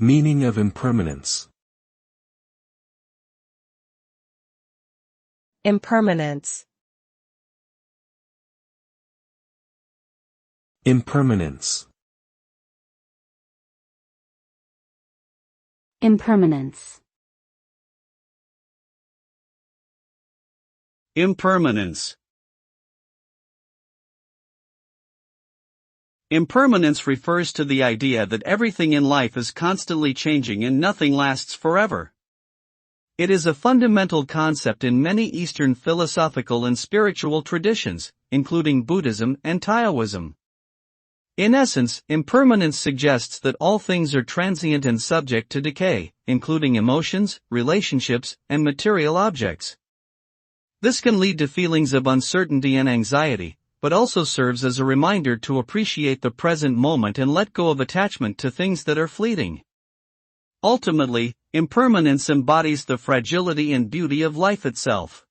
Meaning of impermanence. Impermanence. Impermanence. Impermanence. Impermanence. Impermanence refers to the idea that everything in life is constantly changing and nothing lasts forever. It is a fundamental concept in many Eastern philosophical and spiritual traditions, including Buddhism and Taoism. In essence, impermanence suggests that all things are transient and subject to decay, including emotions, relationships, and material objects. This can lead to feelings of uncertainty and anxiety, but also serves as a reminder to appreciate the present moment and let go of attachment to things that are fleeting. Ultimately, impermanence embodies the fragility and beauty of life itself.